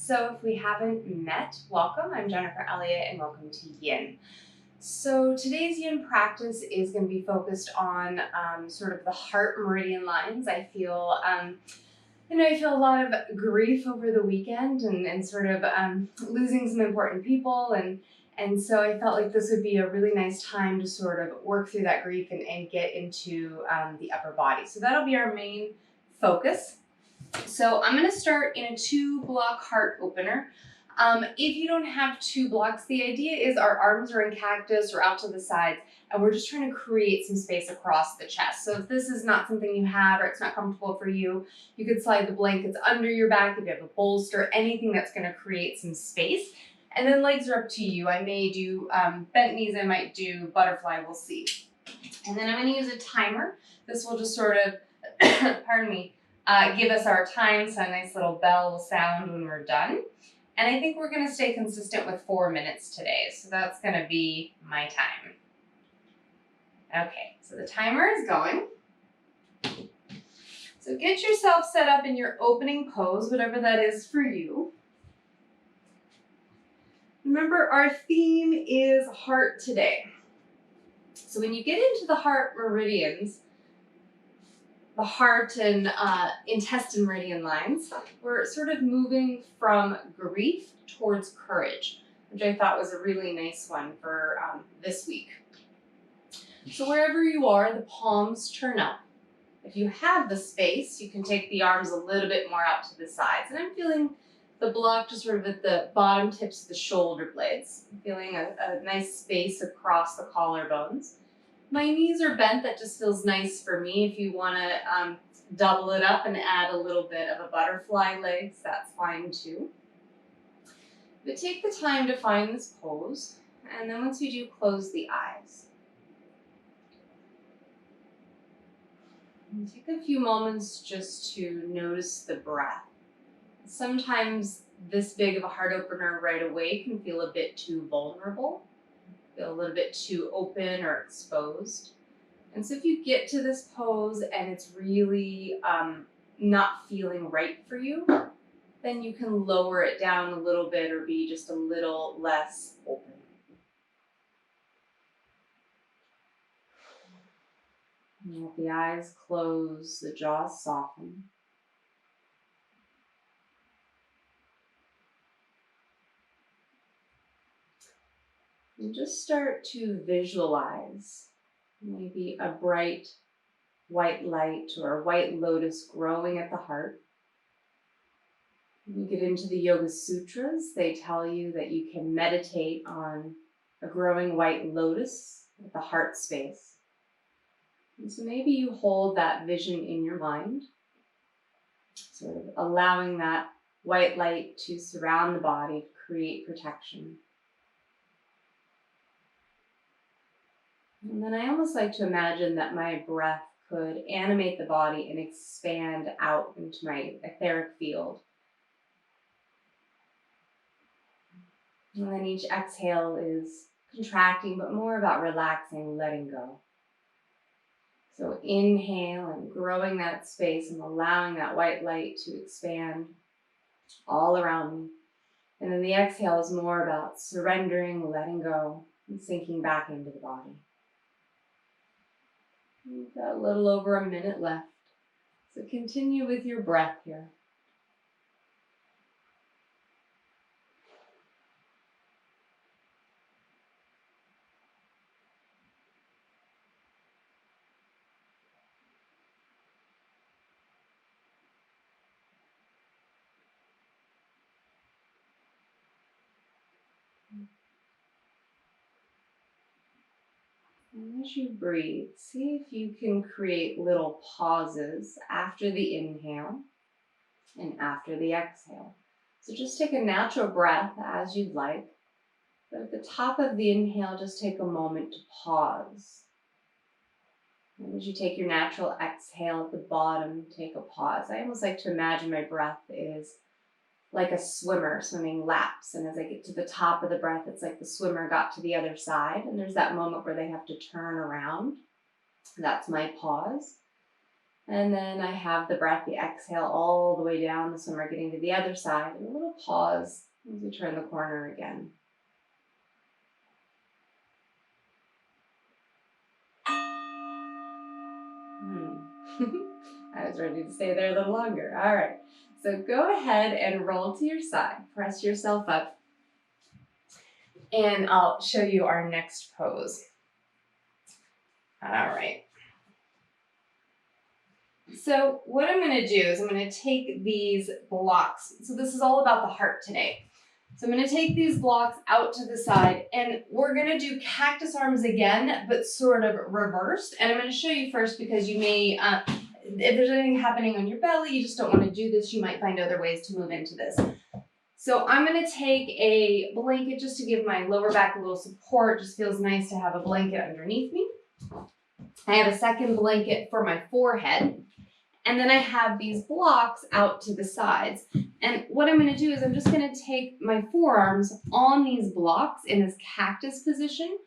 So if we haven't met, welcome. I'm Jennifer Elliott and welcome to Yin. So today's Yin practice is going to be focused on sort of the heart meridian lines. I feel a lot of grief over the weekend and sort of losing some important people and so I felt like this would be a really nice time to sort of work through that grief and get into the upper body. So that'll be our main focus. So I'm going to start in a 2-block heart opener. If you don't have 2 blocks, the idea is our arms are in cactus or out to the sides, and we're just trying to create some space across the chest. So if this is not something you have or it's not comfortable for you, you could slide the blankets under your back if you have a bolster, anything that's going to create some space. And then legs are up to you. I may do bent knees, I might do butterfly, we'll see. And then I'm going to use a timer. This will just sort of, pardon me, give us our time, so a nice little bell will sound when we're done. And I think we're going to stay consistent with 4 minutes today, so that's going to be my time. Okay, so the timer is going. So get yourself set up in your opening pose, whatever that is for you. Remember, our theme is heart today. So when you get into the heart meridians, the heart and intestine meridian lines, we're sort of moving from grief towards courage, which I thought was a really nice one for this week. So wherever you are, the palms turn up. If you have the space, you can take the arms a little bit more out to the sides. And I'm feeling the block just sort of at the bottom tips of the shoulder blades. I'm feeling a nice space across the collarbones. My knees are bent, that just feels nice for me. If you want to double it up and add a little bit of a butterfly legs, that's fine too. But take the time to find this pose, and then once you do, close the eyes. And take a few moments just to notice the breath. Sometimes this big of a heart opener right away can feel a bit too vulnerable. Feel a little bit too open or exposed. And so if you get to this pose and it's really not feeling right for you, then you can lower it down a little bit or be just a little less open. And let the eyes close, the jaws soften. And just start to visualize maybe a bright white light or a white lotus growing at the heart. When you get into the Yoga Sutras, they tell you that you can meditate on a growing white lotus at the heart space. And so maybe you hold that vision in your mind, sort of allowing that white light to surround the body to create protection. And then I almost like to imagine that my breath could animate the body and expand out into my etheric field. And then each exhale is contracting, but more about relaxing, letting go. So inhale and growing that space and allowing that white light to expand all around me. And then the exhale is more about surrendering, letting go, and sinking back into the body. We've got a little over a minute left, so continue with your breath here. And as you breathe, see if you can create little pauses after the inhale and after the exhale. So just take a natural breath as you'd like, but at the top of the inhale, just take a moment to pause. And as you take your natural exhale at the bottom, take a pause. I almost like to imagine my breath is like a swimmer swimming laps. And as I get to the top of the breath, it's like the swimmer got to the other side. And there's that moment where they have to turn around. That's my pause. And then I have the breath, the exhale all the way down. This one we're getting to the other side. And a little pause as we turn the corner again. I was ready to stay there a little longer. All right. So go ahead and roll to your side. Press yourself up. And I'll show you our next pose. All right. So what I'm going to do is I'm going to take these blocks. So this is all about the heart today. So I'm going to take these blocks out to the side, and we're going to do cactus arms again, but sort of reversed. And I'm going to show you first because you may, if there's anything happening on your belly, you just don't want to do this, you might find other ways to move into this. So I'm going to take a blanket just to give my lower back a little support. Just feels nice to have a blanket underneath me. I have a second blanket for my forehead. And then I have these blocks out to the sides. And what I'm going to do is I'm just going to take my forearms on these blocks in this cactus position.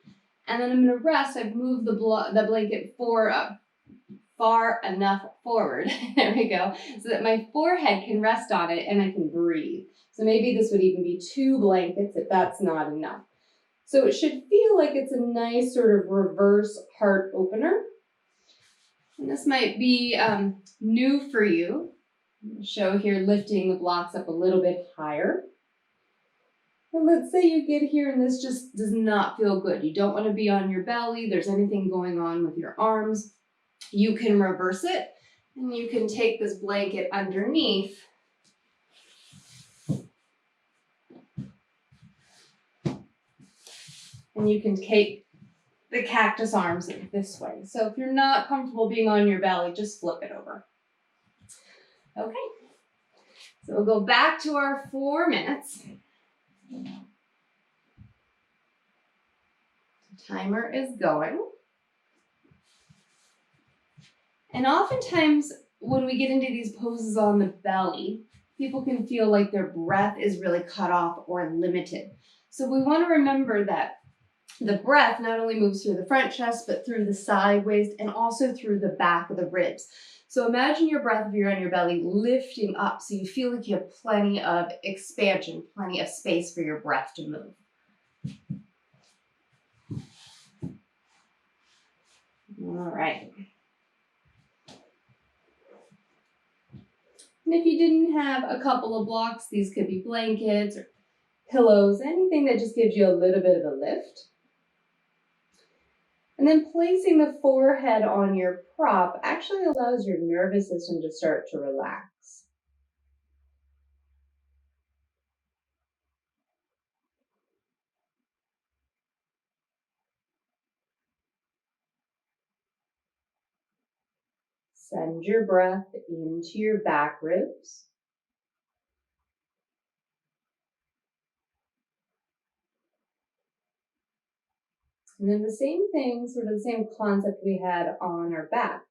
And then I'm going to rest. I've moved the blanket far enough forward. There we go. So that my forehead can rest on it and I can breathe. So maybe this would even be 2 blankets if that's not enough. So it should feel like it's a nice sort of reverse heart opener. And this might be new for you. I'll show here lifting the blocks up a little bit higher. And let's say you get here and this just does not feel good. You don't want to be on your belly. There's anything going on with your arms. You can reverse it and you can take this blanket underneath. And you can take the cactus arms this way. So if you're not comfortable being on your belly, just flip it over. Okay. So we'll go back to our 4 minutes. Timer is going. And oftentimes when we get into these poses on the belly, people can feel like their breath is really cut off or limited. So we want to remember that the breath not only moves through the front chest, but through the side waist and also through the back of the ribs. So imagine your breath, if you're on your belly, lifting up so you feel like you have plenty of expansion, plenty of space for your breath to move. All right. And if you didn't have a couple of blocks, these could be blankets or pillows, anything that just gives you a little bit of a lift. And then placing the forehead on your prop actually allows your nervous system to start to relax. Send your breath into your back ribs. And then the same thing, sort of the same concept we had on our back.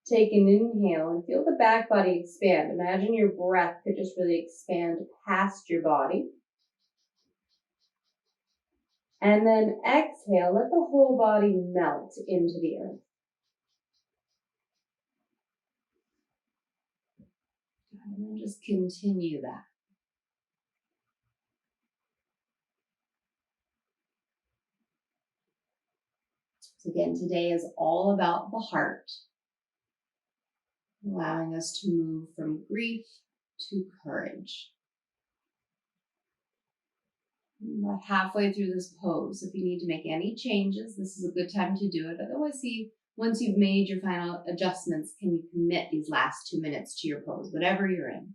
Take an inhale and feel the back body expand. Imagine your breath could just really expand past your body. And then exhale, let the whole body melt into the earth. And then just continue that. So again, today is all about the heart, allowing us to move from grief to courage. About halfway through this pose, if you need to make any changes, this is a good time to do it. Otherwise, see, once you've made your final adjustments, can you commit these last 2 minutes to your pose, whatever you're in.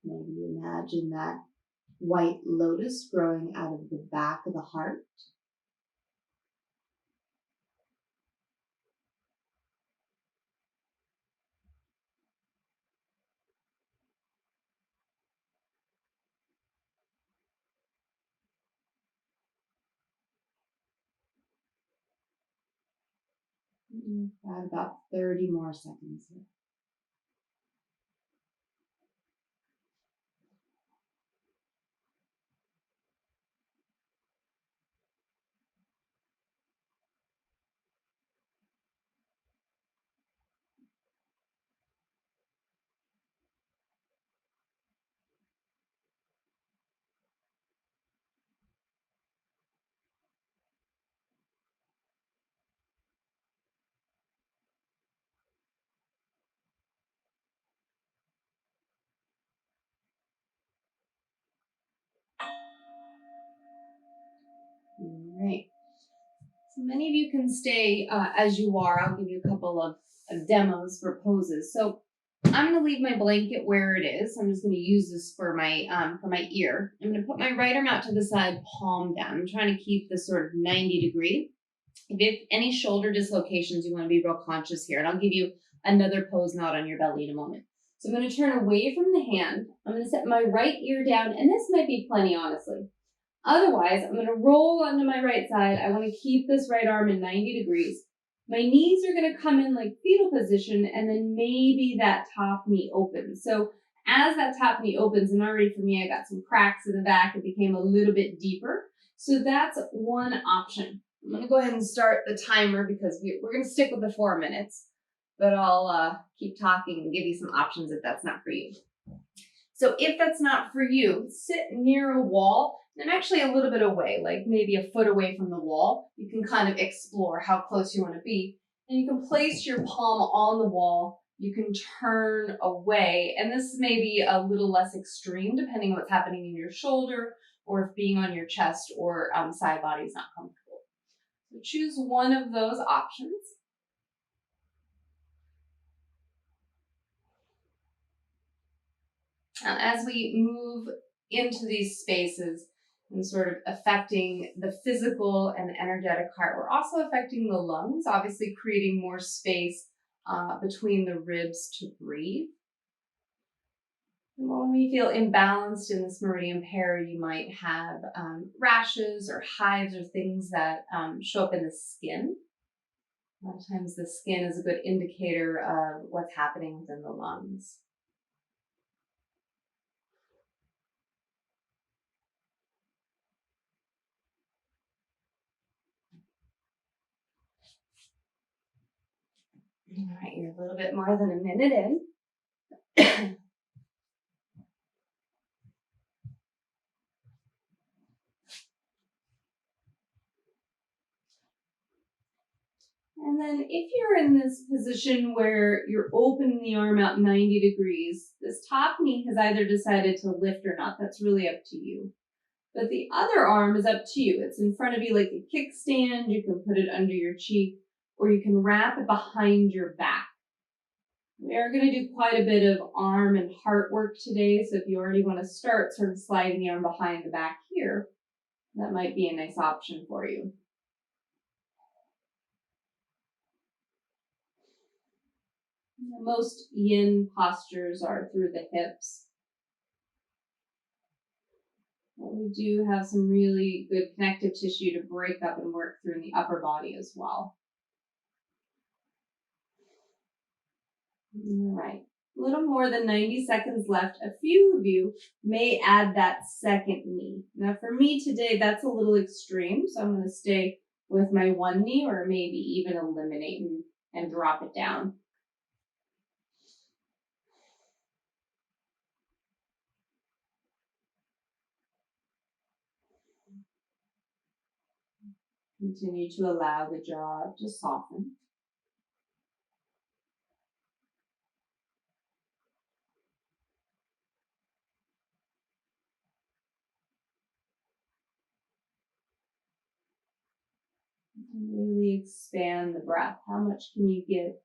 Maybe imagine that white lotus growing out of the back of the heart. Got about 30 more seconds here. All right. So many of you can stay as you are. I'll give you a couple of demos for poses. So I'm going to leave my blanket where it is. I'm just going to use this for my ear. I'm going to put my right arm out to the side, palm down. I'm trying to keep this sort of 90 degree. If you have any shoulder dislocations, you want to be real conscious here. And I'll give you another pose not on your belly in a moment. So I'm going to turn away from the hand. I'm going to set my right ear down. And this might be plenty, honestly. Otherwise, I'm going to roll onto my right side. I want to keep this right arm in 90 degrees. My knees are going to come in like fetal position, and then maybe that top knee opens. So as that top knee opens, and already for me, I got some cracks in the back. It became a little bit deeper. So that's one option. I'm going to go ahead and start the timer because we're going to stick with the 4 minutes, but I'll keep talking and give you some options if that's not for you. So if that's not for you, sit near a wall and actually a little bit away, like maybe a foot away from the wall. You can kind of explore how close you want to be. And you can place your palm on the wall. You can turn away. And this may be a little less extreme depending on what's happening in your shoulder or if being on your chest or side body is not comfortable. So choose one of those options. Now, as we move into these spaces and sort of affecting the physical and energetic heart, we're also affecting the lungs, obviously creating more space between the ribs to breathe. And when we feel imbalanced in this meridian pair, you might have rashes or hives or things that show up in the skin. A lot of times the skin is a good indicator of what's happening within the lungs. All right, you're a little bit more than a minute in. And then if you're in this position where you're opening the arm out 90 degrees, this top knee has either decided to lift or not. That's really up to you. But the other arm is up to you. It's in front of you like a kickstand. You can put it under your cheek, or you can wrap it behind your back. We are going to do quite a bit of arm and heart work today. So if you already want to start sort of sliding the arm behind the back here, that might be a nice option for you. Most yin postures are through the hips. But we do have some really good connective tissue to break up and work through in the upper body as well. All right, a little more than 90 seconds left. A few of you may add that second knee. Now for me today, that's a little extreme, so I'm going to stay with my one knee or maybe even eliminate and drop it down. Continue to allow the jaw to soften. And really expand the breath. How much can you get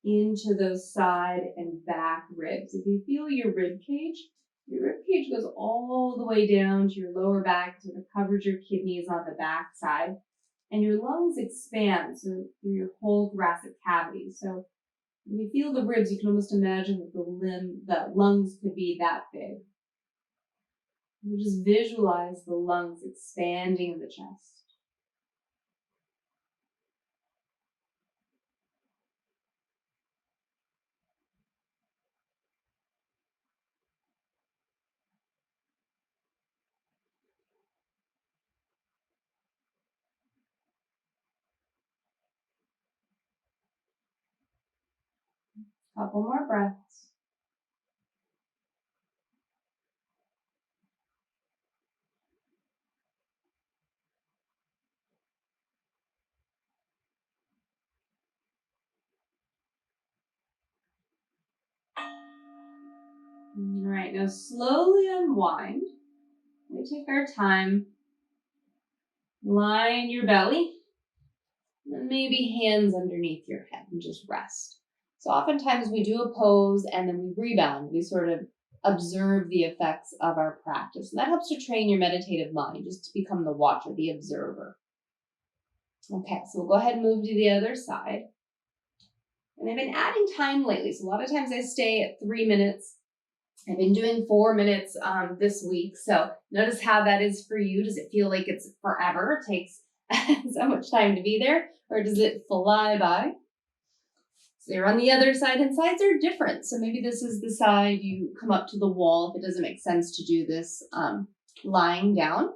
into those side and back ribs? If you feel your rib cage, Your rib cage goes all the way down to your lower back, so it covers your kidneys on the back side. And your lungs expand so through your whole thoracic cavity. So when you feel the ribs, you can almost imagine that the lungs could be that big. You just visualize the lungs expanding in the chest. Couple more breaths. All right, now slowly unwind. We take our time. Line your belly. And maybe hands underneath your head and just rest. So oftentimes we do a pose and then we rebound. We sort of observe the effects of our practice. And that helps to train your meditative mind, just to become the watcher, the observer. Okay, so we'll go ahead and move to the other side. And I've been adding time lately. So a lot of times I stay at 3 minutes. I've been doing 4 minutes this week. So notice how that is for you. Does it feel like it's forever? It takes so much time to be there? Or does it fly by? So you're on the other side, and sides are different. So maybe this is the side you come up to the wall if it doesn't make sense to do this lying down.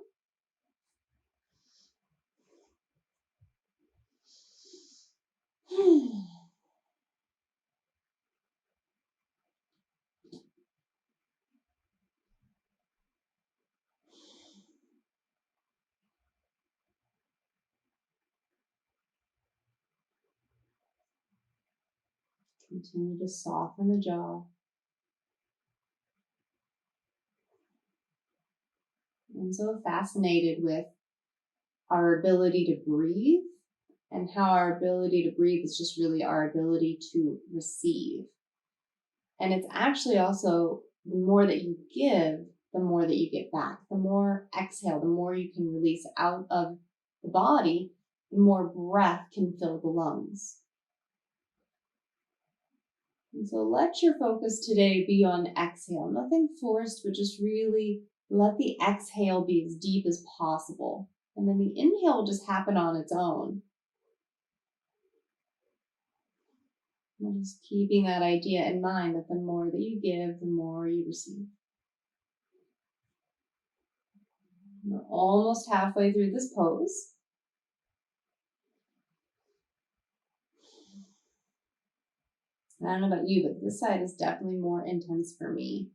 Continue to soften the jaw. I'm so fascinated with our ability to breathe, and how our ability to breathe is just really our ability to receive. And it's actually also the more that you give, the more that you get back. The more exhale, the more you can release out of the body, the more breath can fill the lungs. And so let your focus today be on exhale. Nothing forced, but just really let the exhale be as deep as possible. And then the inhale will just happen on its own. And just keeping that idea in mind that the more that you give, the more you receive. We're almost halfway through this pose. I don't know about you, but this side is definitely more intense for me.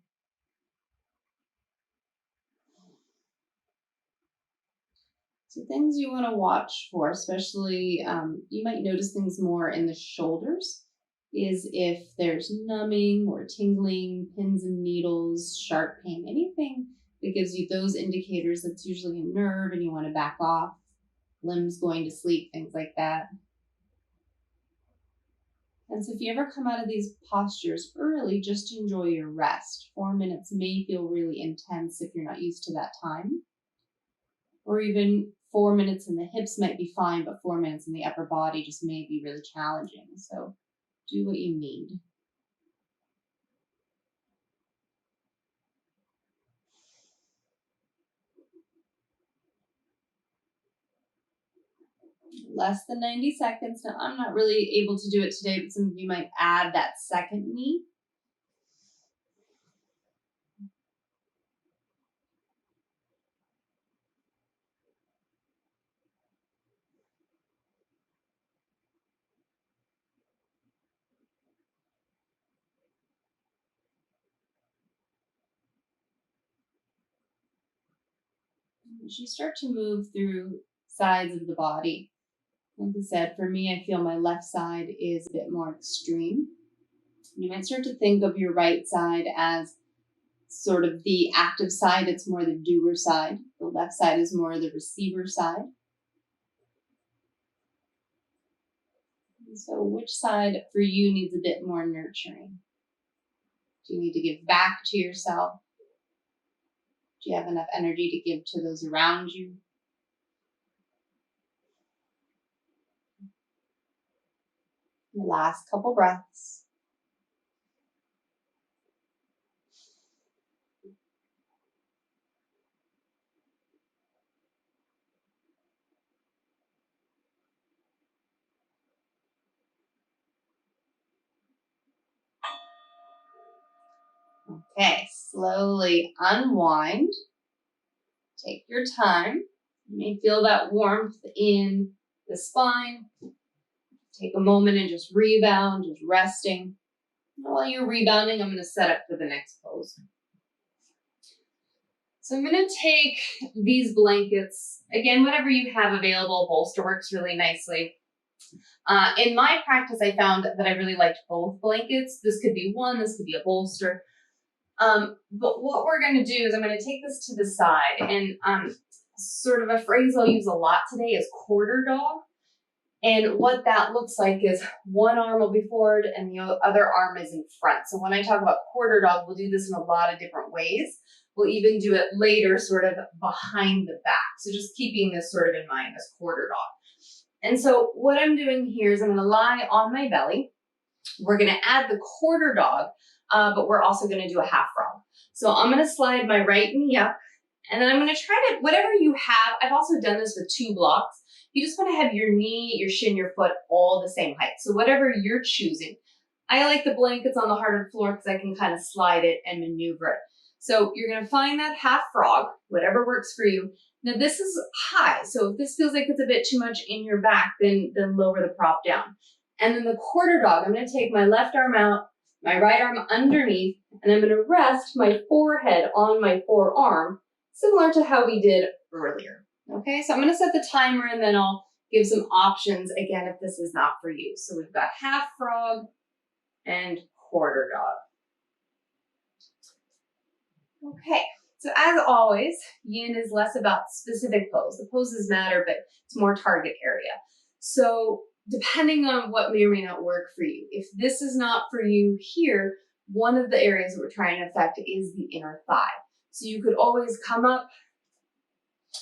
So things you want to watch for, especially you might notice things more in the shoulders, is if there's numbing or tingling, pins and needles, sharp pain, anything that gives you those indicators, that's usually a nerve and you want to back off, limbs going to sleep, things like that. And so if you ever come out of these postures early, just enjoy your rest. 4 minutes may feel really intense if you're not used to that time. Or even 4 minutes in the hips might be fine, but 4 minutes in the upper body just may be really challenging. So do what you need. Less than 90 seconds. Now, I'm not really able to do it today, but some of you might add that second knee. As you start to move through sides of the body, like I said, for me, I feel my left side is a bit more extreme. You might start to think of your right side as sort of the active side. It's more the doer side. The left side is more the receiver side. And so which side for you needs a bit more nurturing? Do you need to give back to yourself? Do you have enough energy to give to those around you? The last couple breaths. Okay, slowly unwind. Take your time. You may feel that warmth in the spine. Take a moment and just rebound, just resting. While you're rebounding, I'm going to set up for the next pose. So I'm going to take these blankets. Again, whatever you have available, bolster works really nicely. In my practice, I found that I really liked both blankets. This could be one, this could be a bolster. But what we're going to do is I'm going to take this to the side, and sort of a phrase I'll use a lot today is quarter dog. And what that looks like is one arm will be forward and the other arm is in front. So when I talk about quarter dog, we'll do this in a lot of different ways. We'll even do it later, sort of behind the back. So just keeping this sort of in mind, this quarter dog. And so what I'm doing here is I'm going to lie on my belly. We're going to add the quarter dog, but we're also going to do a half frog. So I'm going to slide my right knee up, and then I'm going to try to, whatever you have, I've also done this with 2 blocks. You just want to have your knee, your shin, your foot all the same height. So whatever you're choosing. I like the blankets on the hardwood floor because I can kind of slide it and maneuver it. So you're going to find that half frog, whatever works for you. Now this is high, so if this feels like it's a bit too much in your back, then lower the prop down. And then the quarter dog, I'm going to take my left arm out, my right arm underneath, and I'm going to rest my forehead on my forearm, similar to how we did earlier. Okay, so I'm going to set the timer and then I'll give some options again if this is not for you. So we've got half frog and quarter dog. Okay, so as always, yin is less about specific pose. The poses matter, but it's more target area. So depending on what may or may not work for you, if this is not for you here, one of the areas that we're trying to affect is the inner thigh. So you could always come up,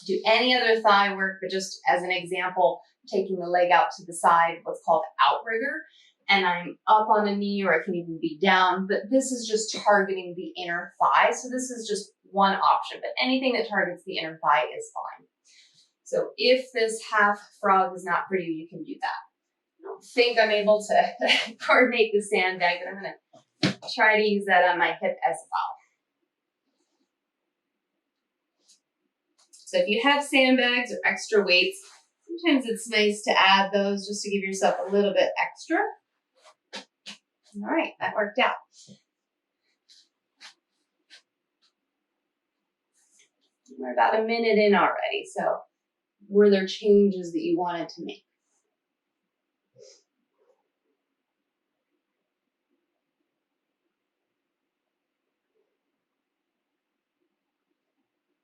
do any other thigh work, but just as an example, taking the leg out to the side, what's called outrigger, and I'm up on a knee, or I can even be down, but this is just targeting the inner thigh. So this is just one option, but anything that targets the inner thigh is fine. So if this half frog is not for you, you can do that. I don't think I'm able to coordinate the sandbag, but I'm going to try to use that on my hip as well. So if you have sandbags or extra weights, sometimes it's nice to add those just to give yourself a little bit extra. All right, that worked out. We're about a minute in already, so were there changes that you wanted to make?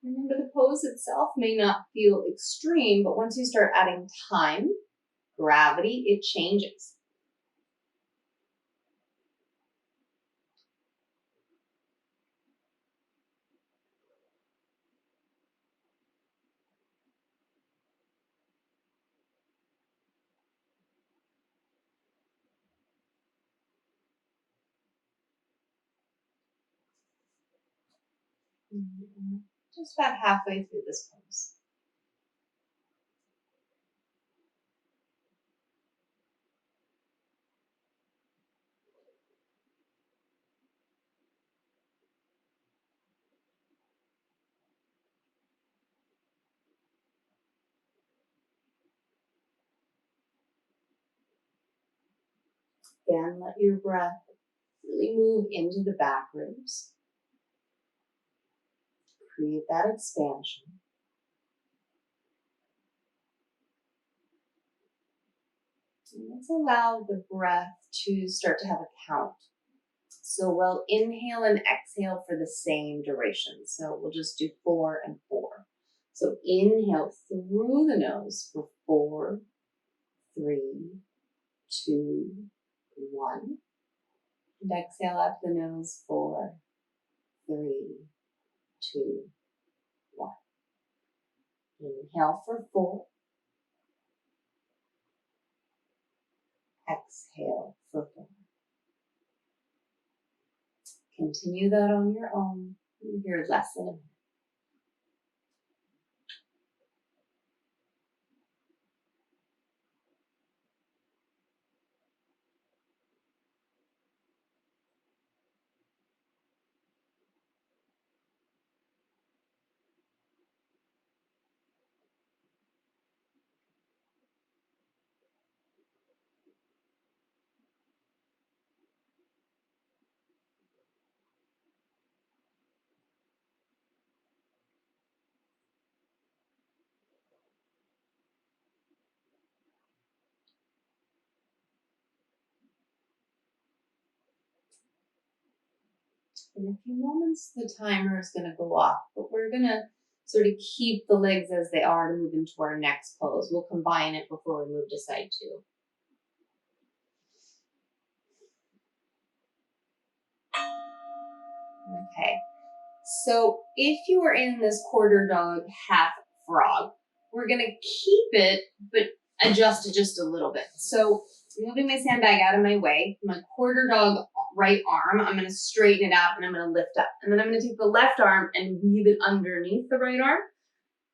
Remember, the pose itself may not feel extreme, but once you start adding time, gravity, it changes. Just about halfway through this pose. Again, let your breath really move into the back ribs. Create that expansion. And let's allow the breath to start to have a count. So we'll inhale and exhale for the same duration. So we'll just do 4 and 4. So inhale through the nose for 4, 3, 2, 1. And exhale out the nose, 4, 3, 2, Inhale for 4. Exhale for 4. Continue that on your own. You're less than a minute. In a few moments, the timer is going to go off, but we're going to sort of keep the legs as they are to move into our next pose. We'll combine it before we move to side 2. Okay, so if you are in this quarter dog, half frog, we're going to keep it, but adjust it just a little bit. So moving my sandbag out of my way, my quarter dog right arm, I'm going to straighten it out and I'm going to lift up. And then I'm going to take the left arm and weave it underneath the right arm.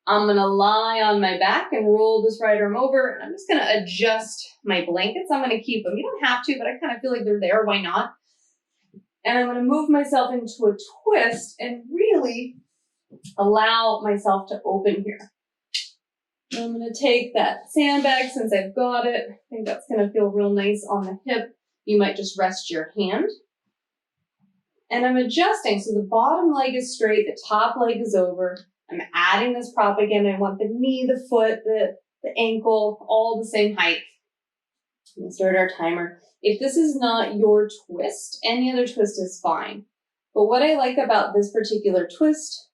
I'm going to lie on my back and roll this right arm over. And I'm just going to adjust my blankets. I'm going to keep them. You don't have to, but I kind of feel like they're there. Why not? And I'm going to move myself into a twist and really allow myself to open here. And I'm going to take that sandbag since I've got it. I think that's going to feel real nice on the hip. You might just rest your hand. And I'm adjusting. So the bottom leg is straight, the top leg is over. I'm adding this prop again. I want the knee, the foot, the ankle, all the same height. We'll start our timer. If this is not your twist, any other twist is fine. But what I like about this particular twist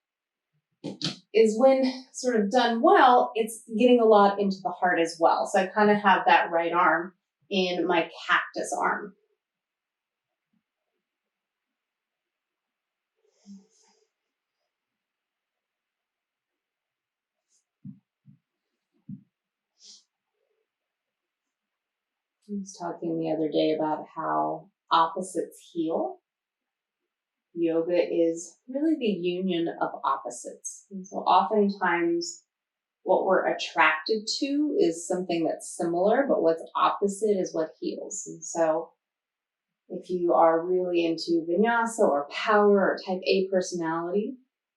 is when sort of done well, it's getting a lot into the heart as well. So I kind of have that right arm in my cactus arm. I was talking the other day about how opposites heal. Yoga is really the union of opposites. And so oftentimes what we're attracted to is something that's similar, but what's opposite is what heals. And so if you are really into vinyasa or power or type A personality,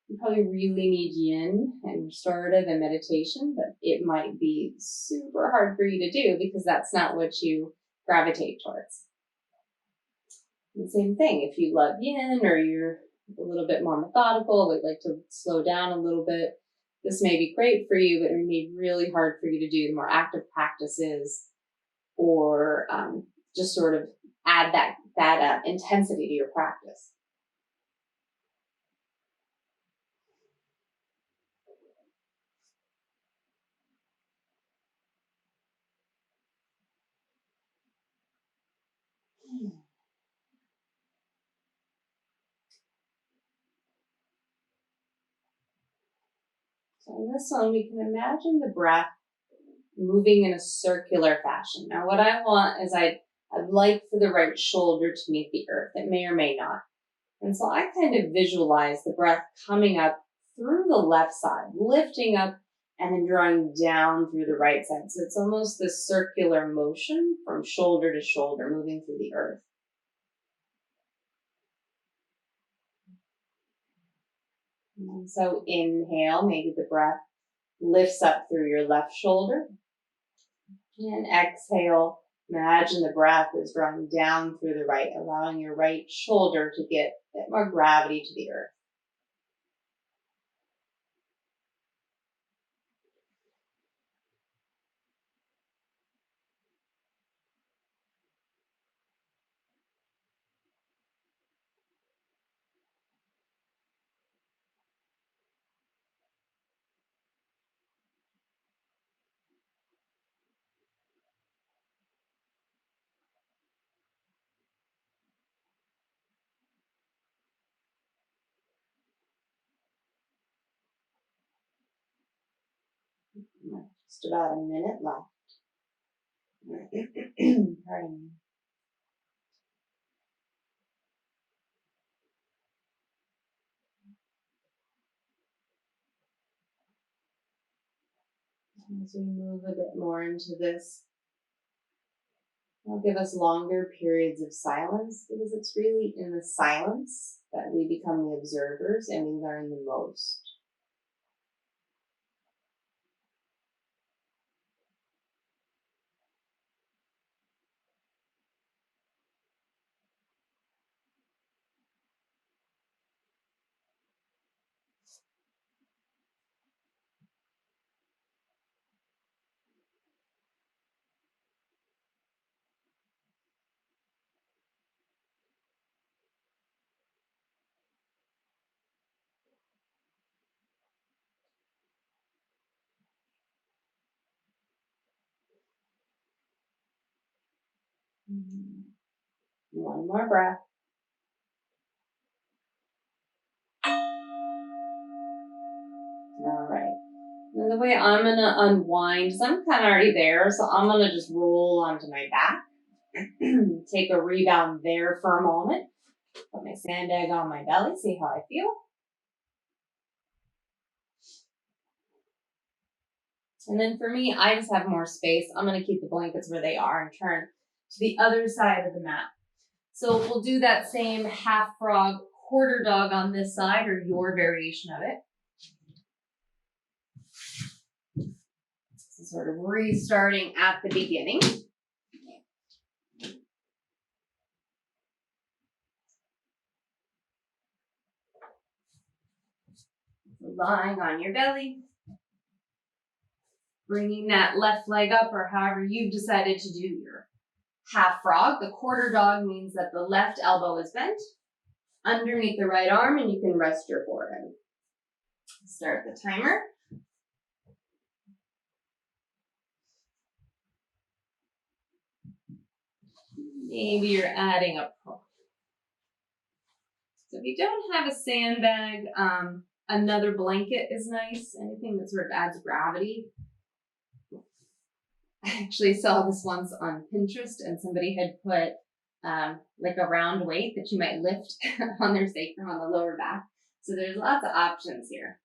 you probably really need yin and restorative and meditation, but it might be super hard for you to do because that's not what you gravitate towards. The same thing, if you love yin or you're a little bit more methodical, would like to slow down a little bit, this may be great for you, but it may be really hard for you to do the more active practices or just sort of add that intensity to your practice. So in this one, we can imagine the breath moving in a circular fashion. Now, what I want is I'd like for the right shoulder to meet the earth. It may or may not. And so I kind of visualize the breath coming up through the left side, lifting up and then drawing down through the right side. So it's almost this circular motion from shoulder to shoulder, moving through the earth. And so inhale, maybe the breath lifts up through your left shoulder. And exhale, imagine the breath is drawing down through the right, allowing your right shoulder to get a bit more gravity to the earth. Just about a minute left. Pardon me. As we move a bit more into this, it'll give us longer periods of silence because it's really in the silence that we become the observers and we learn the most. One more breath. All right. And the way I'm going to unwind, because I'm kind of already there, so I'm going to just roll onto my back. Take a rebound there for a moment. Put my sandbag on my belly, see how I feel. And then for me, I just have more space. I'm going to keep the blankets where they are and turn to the other side of the mat. So we'll do that same half frog, quarter dog on this side, or your variation of it. So sort of restarting at the beginning. Lying on your belly. Bringing that left leg up, or however you've decided to do your half frog. The quarter dog means that the left elbow is bent underneath the right arm, and you can rest your forehead. Start the timer. Maybe you're adding a pull. So if you don't have a sandbag, another blanket is nice. Anything that sort of adds gravity. I actually saw this once on Pinterest, and somebody had put like a round weight that you might lift on their sacrum on the lower back. So there's lots of options here.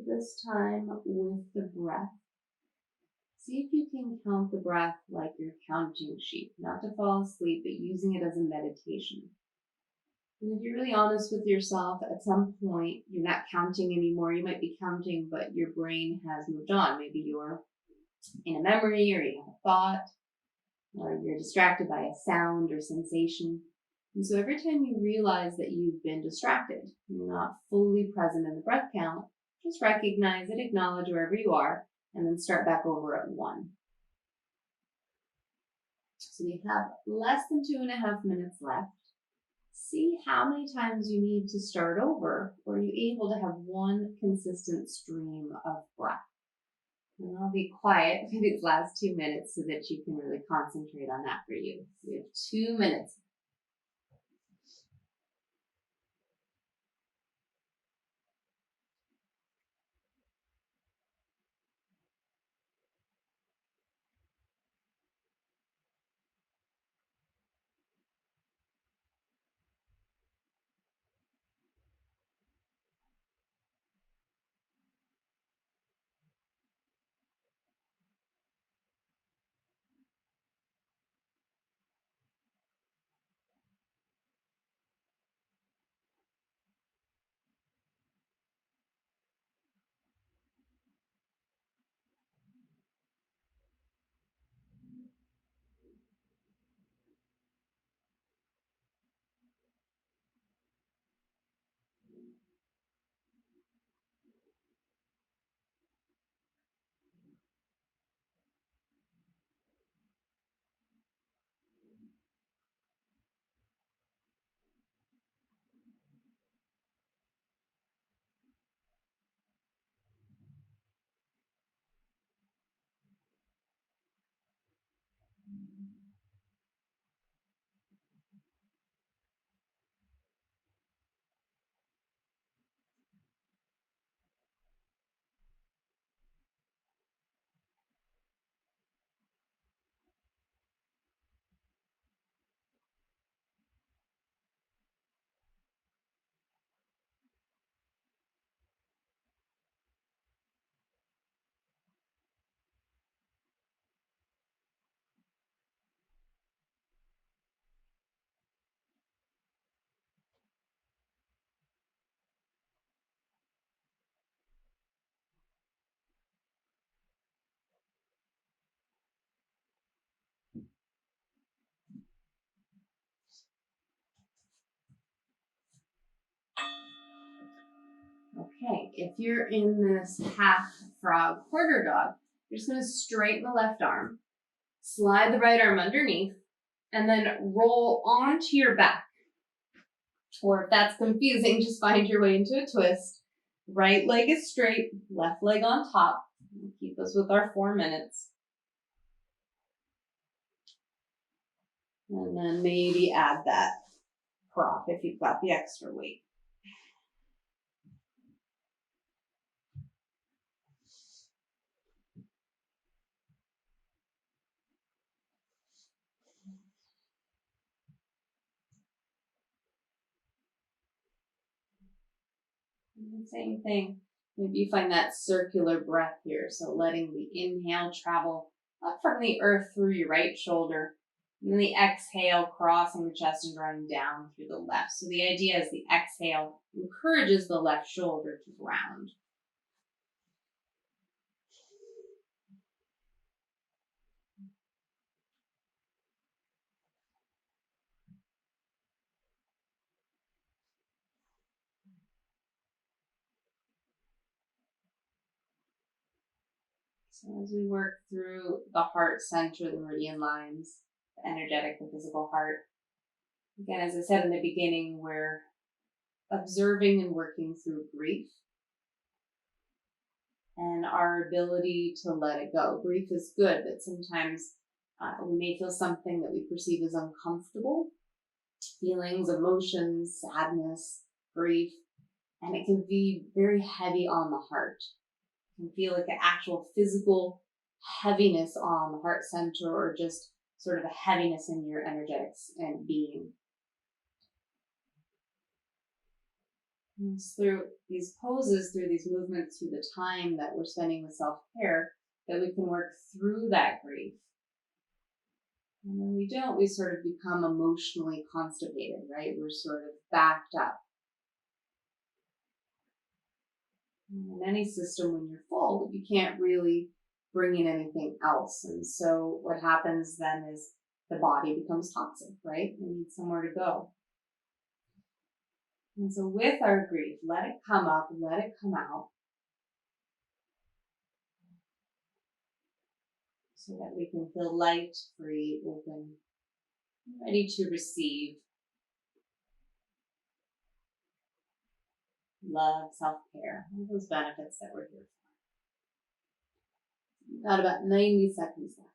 This time with the breath. See if you can count the breath like you're counting sheep, not to fall asleep, but using it as a meditation. And if you're really honest with yourself, at some point, you're not counting anymore. You might be counting, but your brain has moved on. Maybe you're in a memory, or you have a thought, or you're distracted by a sound or sensation. And so every time you realize that you've been distracted, you're not fully present in the breath count, just recognize it, acknowledge wherever you are, and then start back over at 1. So we have less than 2.5 minutes left. See how many times you need to start over, or are you able to have one consistent stream of breath? And I'll be quiet for these last 2 minutes so that you can really concentrate on that for you. So we have 2 minutes. Okay, if you're in this half frog quarter dog, you're just going to straighten the left arm, slide the right arm underneath, and then roll onto your back. Or if that's confusing, just find your way into a twist. Right leg is straight, left leg on top. We'll keep this with our 4 minutes. And then maybe add that prop if you've got the extra weight. Same thing. Maybe you find that circular breath here. So letting the inhale travel up from the earth through your right shoulder. And then the exhale crossing the chest and drawing down through the left. So the idea is the exhale encourages the left shoulder to ground. So as we work through the heart center, the meridian lines, the energetic, the physical heart, again, as I said in the beginning, we're observing and working through grief and our ability to let it go. Grief is good, but sometimes we may feel something that we perceive as uncomfortable, feelings, emotions, sadness, grief, and it can be very heavy on the heart. It can feel like an actual physical heaviness on the heart center or just sort of a heaviness in your energetics and being. And it's through these poses, through these movements, through the time that we're spending with self-care, that we can work through that grief. And when we don't, we sort of become emotionally constipated, right? We're sort of backed up. In any system, when you're full, you can't really bring in anything else. And so what happens then is the body becomes toxic, right? We need somewhere to go. And so with our grief, let it come up, let it come out, so that we can feel light, free, open, ready to receive love, self-care, all those benefits that we're here for. We've got about 90 seconds left.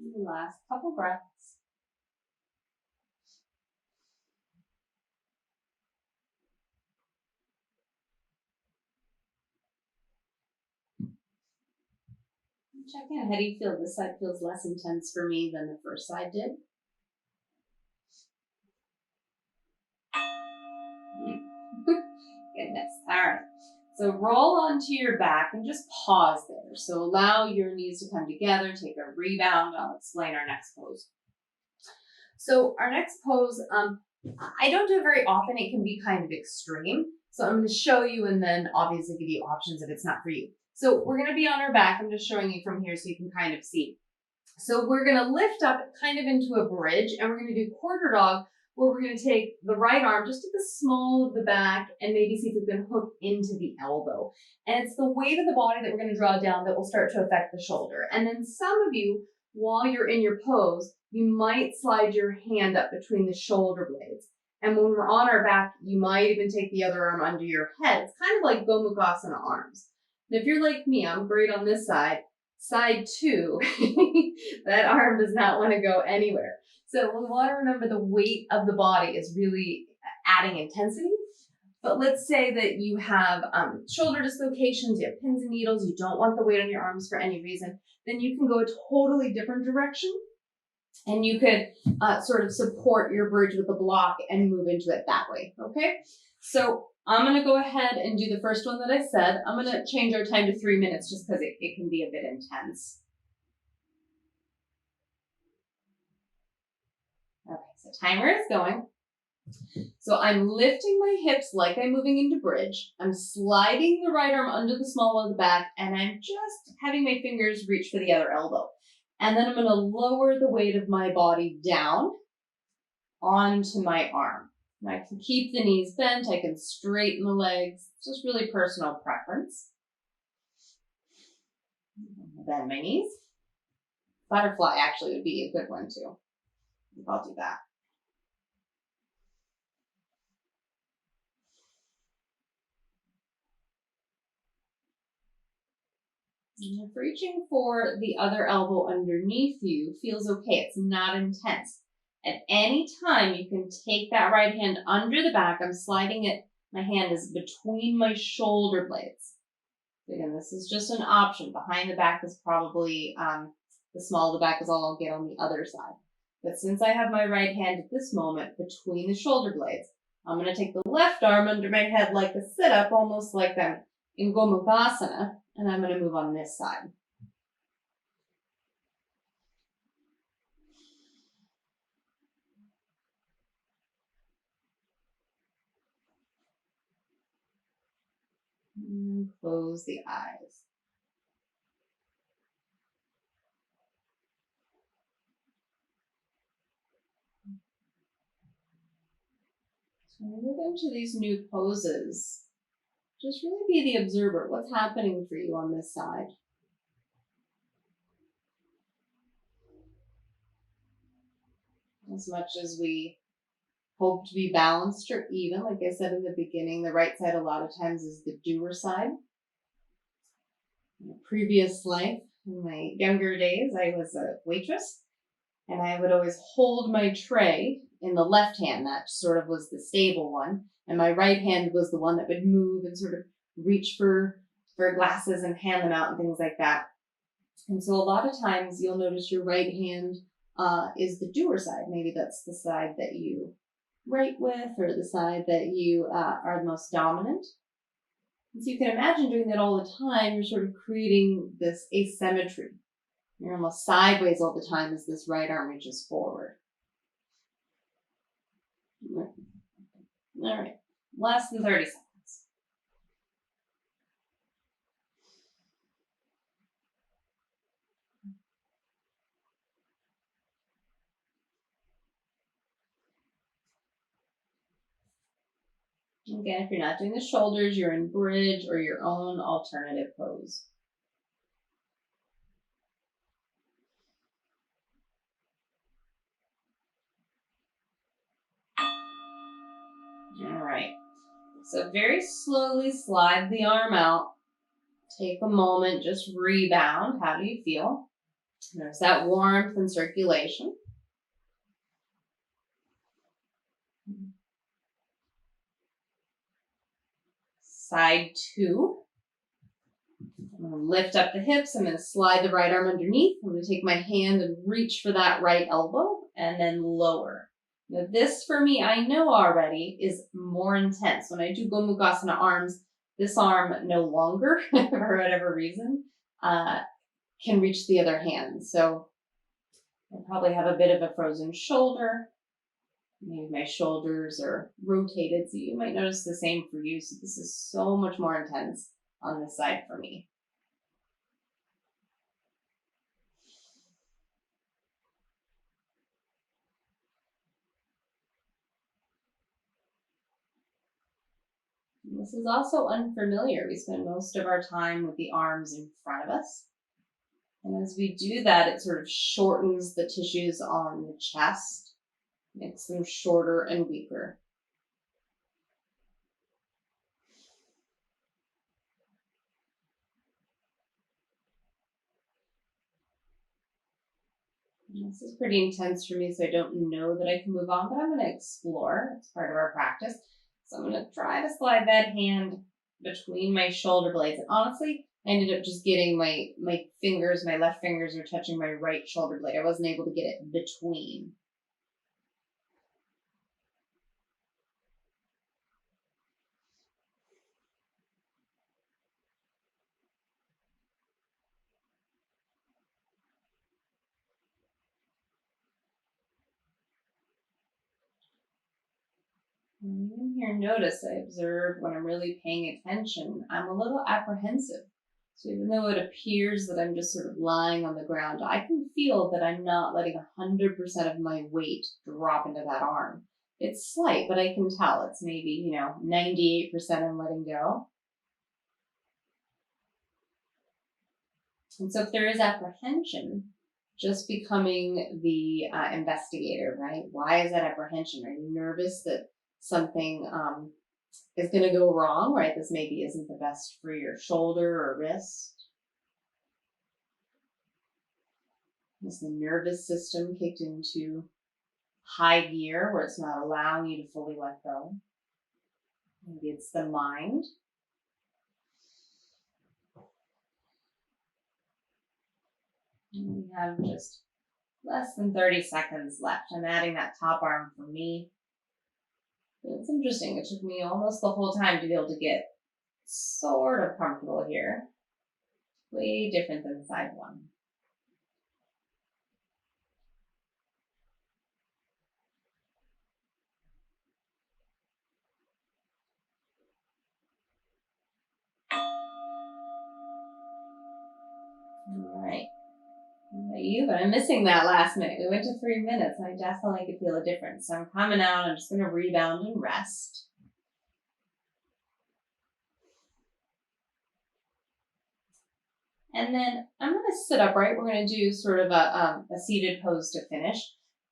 And the last couple breaths. Check in. How do you feel? This side feels less intense for me than the first side did. Goodness. All right. So roll onto your back and just pause there. So allow your knees to come together. Take a rebound. I'll explain our next pose. So our next pose, I don't do it very often. It can be kind of extreme. So I'm going to show you and then obviously give you options if it's not for you. So we're going to be on our back. I'm just showing you from here so you can kind of see. So we're going to lift up kind of into a bridge and we're going to do quarter dog where we're going to take the right arm just to the small of the back and maybe see if we can hook into the elbow. And it's the weight of the body that we're going to draw down that will start to affect the shoulder. And then some of you, while you're in your pose, you might slide your hand up between the shoulder blades. And when we're on our back, you might even take the other arm under your head. It's kind of like Gomukhasana arms. And if you're like me, I'm great on this side. Side two, that arm does not want to go anywhere. So we want to remember the weight of the body is really adding intensity. But let's say that you have shoulder dislocations, you have pins and needles, you don't want the weight on your arms for any reason, then you can go a totally different direction. And you could sort of support your bridge with a block and move into it that way, okay? So I'm going to go ahead and do the first one that I said. I'm going to change our time to 3 minutes just because it can be a bit intense. Okay, so timer is going. So I'm lifting my hips like I'm moving into bridge. I'm sliding the right arm under the small of the back, and I'm just having my fingers reach for the other elbow. And then I'm going to lower the weight of my body down onto my arm. And I can keep the knees bent. I can straighten the legs. It's just really personal preference. Bend my knees. Butterfly actually would be a good one too. I'll do that. And if reaching for the other elbow underneath you feels okay, it's not intense. At any time, you can take that right hand under the back. I'm sliding it. My hand is between my shoulder blades. Again, this is just an option. Behind the back is probably, the small of the back is all I'll get on the other side. But since I have my right hand at this moment between the shoulder blades, I'm going to take the left arm under my head like a sit-up, almost like I'm in Gomukhasana, and I'm going to move on this side. And close the eyes. So when we move into these new poses, just really be the observer. What's happening for you on this side? As much as we hope to be balanced or even, like I said in the beginning, the right side a lot of times is the doer side. In a previous life, in my younger days, I was a waitress, and I would always hold my tray in the left hand. That sort of was the stable one. And my right hand was the one that would move and sort of reach for glasses and hand them out and things like that. And so a lot of times you'll notice your right hand is the doer side. Maybe that's the side that you write with or the side that you are the most dominant. And so you can imagine doing that all the time. You're sort of creating this asymmetry. You're almost sideways all the time as this right arm reaches forward. All right, less than 30 seconds. Again, if you're not doing the shoulders, you're in bridge or your own alternative pose. All right. So very slowly slide the arm out. Take a moment, just rebound. How do you feel? There's that warmth and circulation. Side two. I'm going to lift up the hips. I'm going to slide the right arm underneath. I'm going to take my hand and reach for that right elbow and then lower. Now this for me, I know already, is more intense. When I do Gomukhasana arms, this arm no longer, for whatever reason, can reach the other hand. So I probably have a bit of a frozen shoulder. Maybe my shoulders are rotated, so you might notice the same for you. So this is so much more intense on this side for me. This is also unfamiliar. We spend most of our time with the arms in front of us. And as we do that, it sort of shortens the tissues on the chest, makes them shorter and weaker. And this is pretty intense for me, so I don't know that I can move on, but I'm going to explore. It's part of our practice. So I'm going to try to slide that hand between my shoulder blades. And honestly, I ended up just getting my fingers, my left fingers are touching my right shoulder blade. I wasn't able to get it between. And even here, notice I observe when I'm really paying attention, I'm a little apprehensive. So even though it appears that I'm just sort of lying on the ground, I can feel that I'm not letting 100% of my weight drop into that arm. It's slight, but I can tell it's maybe, 98% I'm letting go. And so if there is apprehension, just becoming the investigator, right? Why is that apprehension? Are you nervous that something is going to go wrong, right? This maybe isn't the best for your shoulder or wrist. Is the nervous system kicked into high gear where it's not allowing you to fully let go? Maybe it's the mind. And we have just less than 30 seconds left. I'm adding that top arm for me. It's interesting. It took me almost the whole time to be able to get sort of comfortable here. Way different than side one. All right. You, but I'm missing that last minute. We went to 3 minutes and I definitely could feel a difference. So I'm coming out. I'm just going to rebound and rest. And then I'm going to sit upright. We're going to do sort of a seated pose to finish.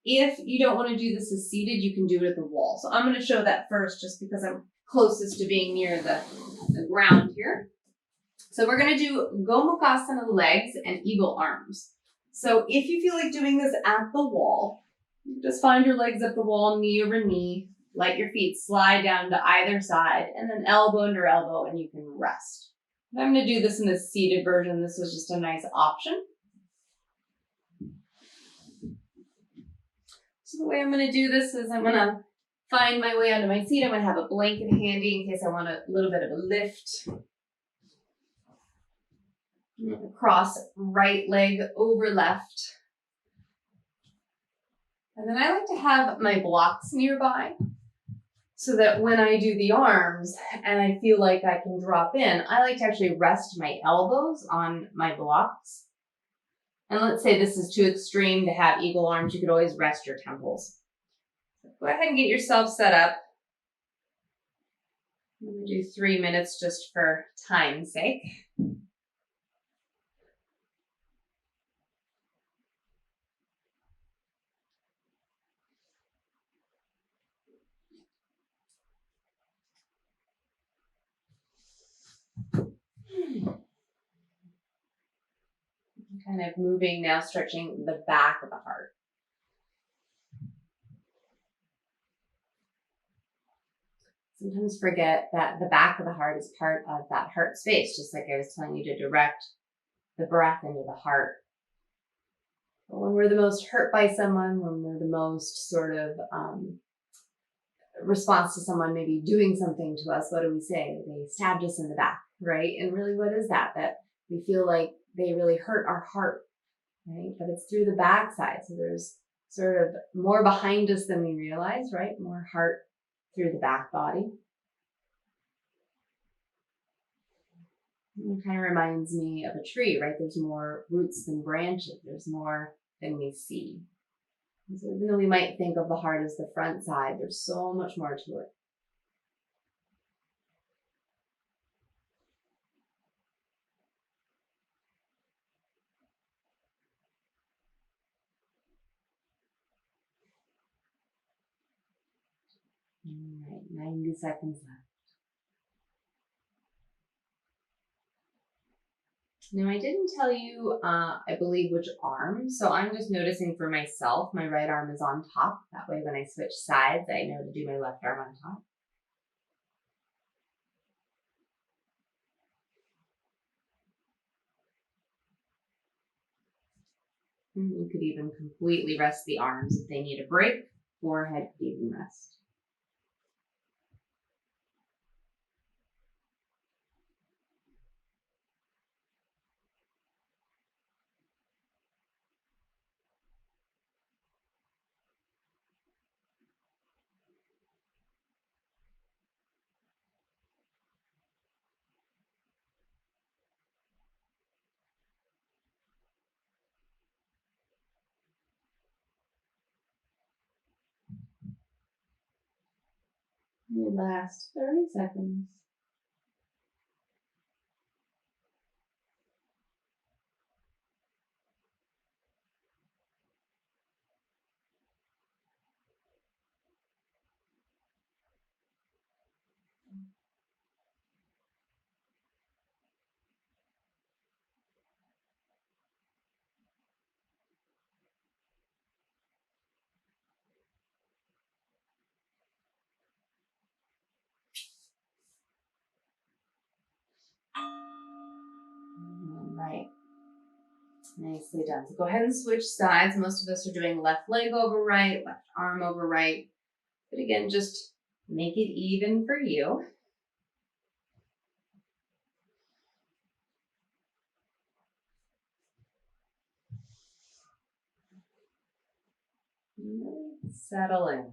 If you don't want to do this as seated, you can do it at the wall. So I'm going to show that first just because I'm closest to being near the ground here. So we're going to do Gomukhasana legs and eagle arms. So if you feel like doing this at the wall, just find your legs at the wall, knee over knee. Let your feet slide down to either side and then elbow under elbow and you can rest. If I'm going to do this in the seated version, this is just a nice option. So the way I'm going to do this is I'm going to find my way onto my seat. I'm going to have a blanket handy in case I want a little bit of a lift. Cross right leg over left. And then I like to have my blocks nearby so that when I do the arms and I feel like I can drop in, I like to actually rest my elbows on my blocks. And let's say this is too extreme to have eagle arms, you could always rest your temples. Go ahead and get yourself set up. I'm going to do 3 minutes just for time's sake. Kind of moving now, stretching the back of the heart. sometimes forget that the back of the heart is part of that heart space, just like I was telling you to direct the breath into the heart. But when we're the most hurt by someone, when we're the most sort of response to someone maybe doing something to us, what do we say? They stabbed us in the back, right? And really, what is that? That we feel like they really hurt our heart, right? But it's through the backside. So there's sort of more behind us than we realize, right? More heart through the back body. It kind of reminds me of a tree, right? There's more roots than branches. There's more than we see. And so even though we might think of the heart as the front side, there's so much more to it. All right, 90 seconds left. Now, I didn't tell you, I believe, which arm. So I'm just noticing for myself, my right arm is on top. That way, when I switch sides, I know to do my left arm on top. And you could even completely rest the arms if they need a break. Forehead could even rest. Your last 30 seconds. All right. Nicely done. So go ahead and switch sides. Most of us are doing left leg over right, left arm over right. But again, just make it even for you. Settle in.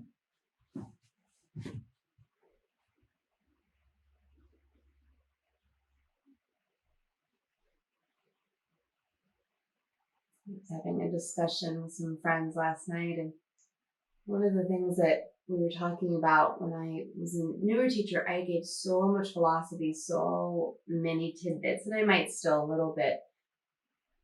I was having a discussion with some friends last night, and one of the things that we were talking about when I was a newer teacher, I gave so much philosophy, so many tidbits, and I might still a little bit,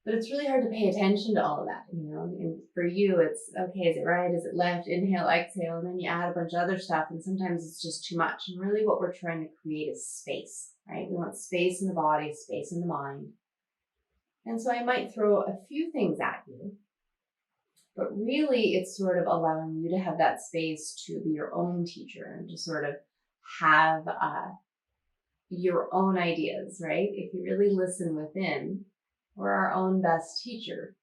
but it's really hard to pay attention to all of that, you know. And for you, it's okay, is it right? Is it left? Inhale, exhale, and then you add a bunch of other stuff, and sometimes it's just too much. And really, what we're trying to create is space, right? We want space in the body, space in the mind. And so I might throw a few things at you, but really it's sort of allowing you to have that space to be your own teacher and to sort of have your own ideas, right? If you really listen within, we're our own best teacher.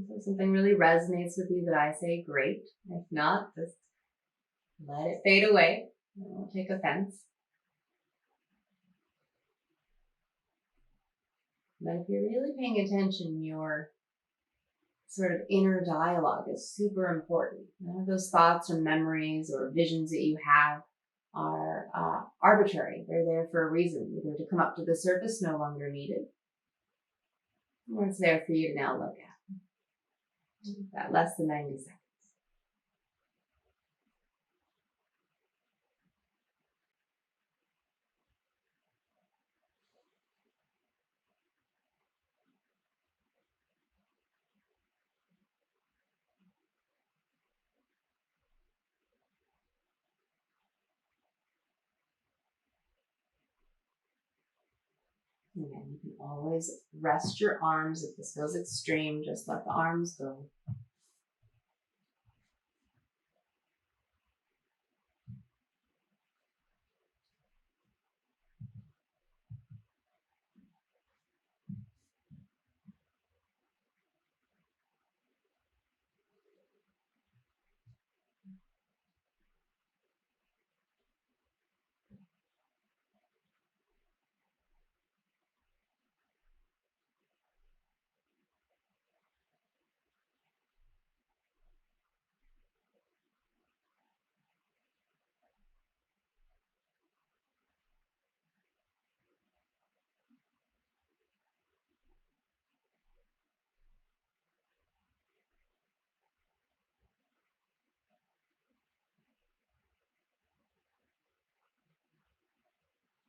If something really resonates with you that I say, great. If not, just let it fade away. Don't take offense. But if you're really paying attention, your sort of inner dialogue is super important. None of those thoughts or memories or visions that you have are arbitrary. They're there for a reason, either to come up to the surface, no longer needed, or it's there for you to now look at. That less than 90 seconds. Again, you can always rest your arms. If this feels extreme, just let the arms go.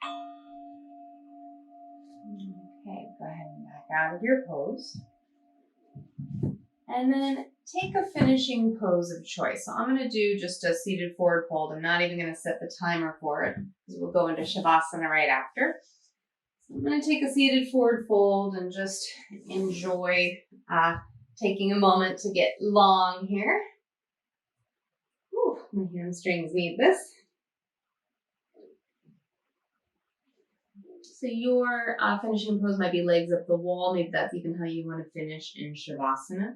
Okay, go ahead and back out of your pose. And then take a finishing pose of choice. So I'm going to do just a seated forward fold. I'm not even going to set the timer for it because we'll go into Shavasana right after. So I'm going to take a seated forward fold and just enjoy taking a moment to get long here. Whew, my hamstrings need this. So your finishing pose might be legs up the wall. Maybe that's even how you want to finish in Shavasana.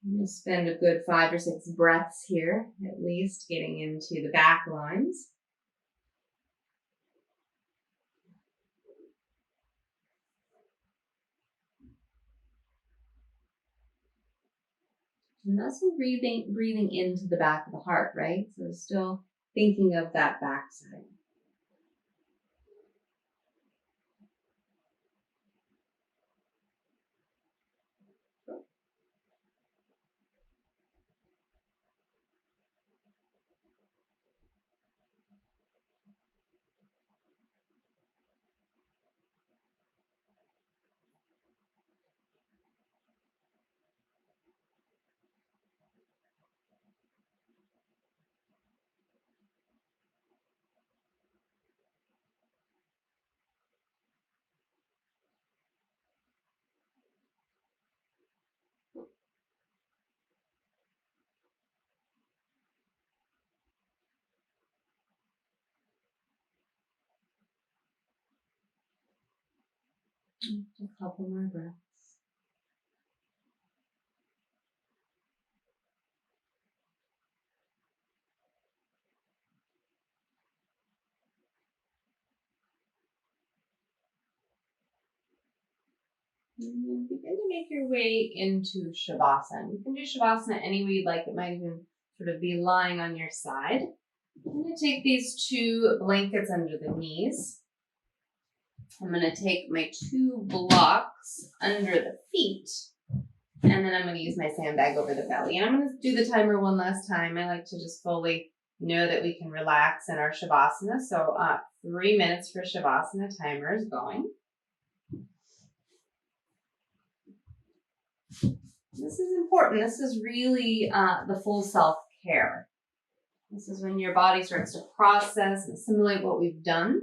I'm going to spend a good 5 or 6 breaths here, at least, getting into the back lines. And that's breathing into the back of the heart, right? So still thinking of that back side. A couple more breaths. And then begin to make your way into Shavasana. You can do Shavasana any way you'd like. It might even sort of be lying on your side. I'm going to take these 2 blankets under the knees. I'm going to take my 2 blocks under the feet. And then I'm going to use my sandbag over the belly. And I'm going to do the timer one last time. I like to just fully know that we can relax in our Shavasana. So 3 minutes for Shavasana. Timer is going. This is important. This is really the full self-care. This is when your body starts to process and assimilate what we've done.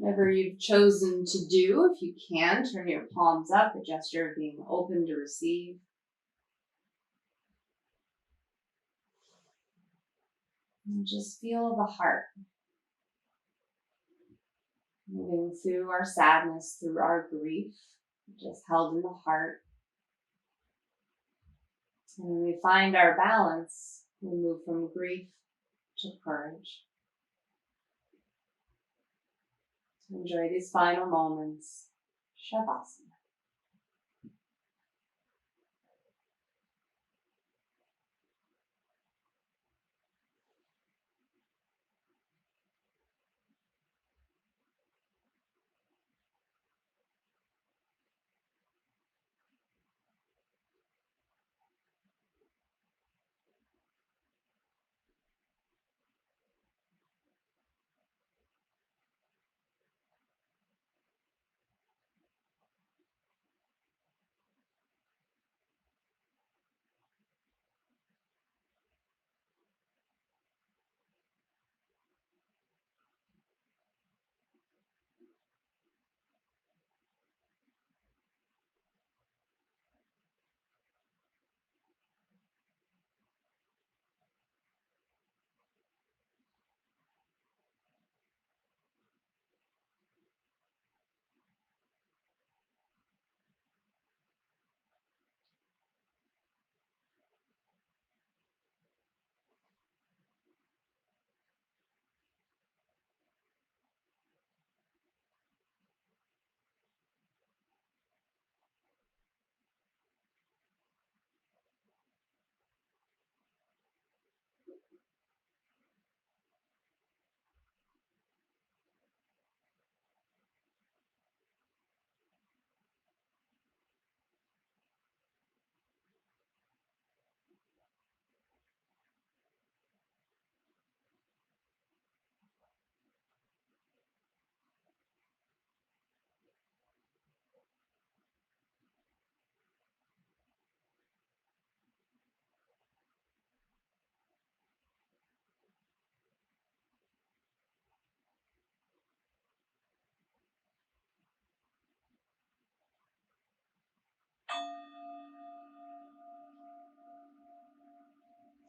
Whatever you've chosen to do, if you can, turn your palms up, a gesture of being open to receive. And just feel the heart moving through our sadness, through our grief, just held in the heart. And when we find our balance, we move from grief to courage. So enjoy these final moments. Shavasana.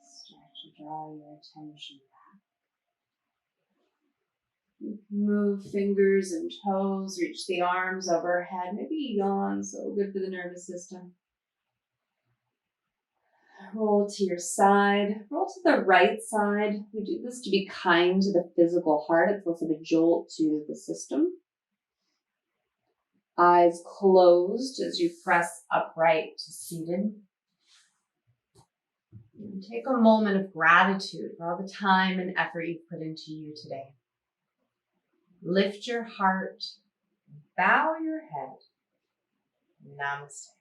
Stretch, draw your attention back. You can move fingers and toes, reach the arms overhead, maybe yawn, so good for the nervous system. Roll to your side, roll to the right side. We do this to be kind to the physical heart. It's also a jolt to the system. Eyes closed as you press upright to seated. And take a moment of gratitude for all the time and effort you've put into you today. Lift your heart, bow your head. Namaste.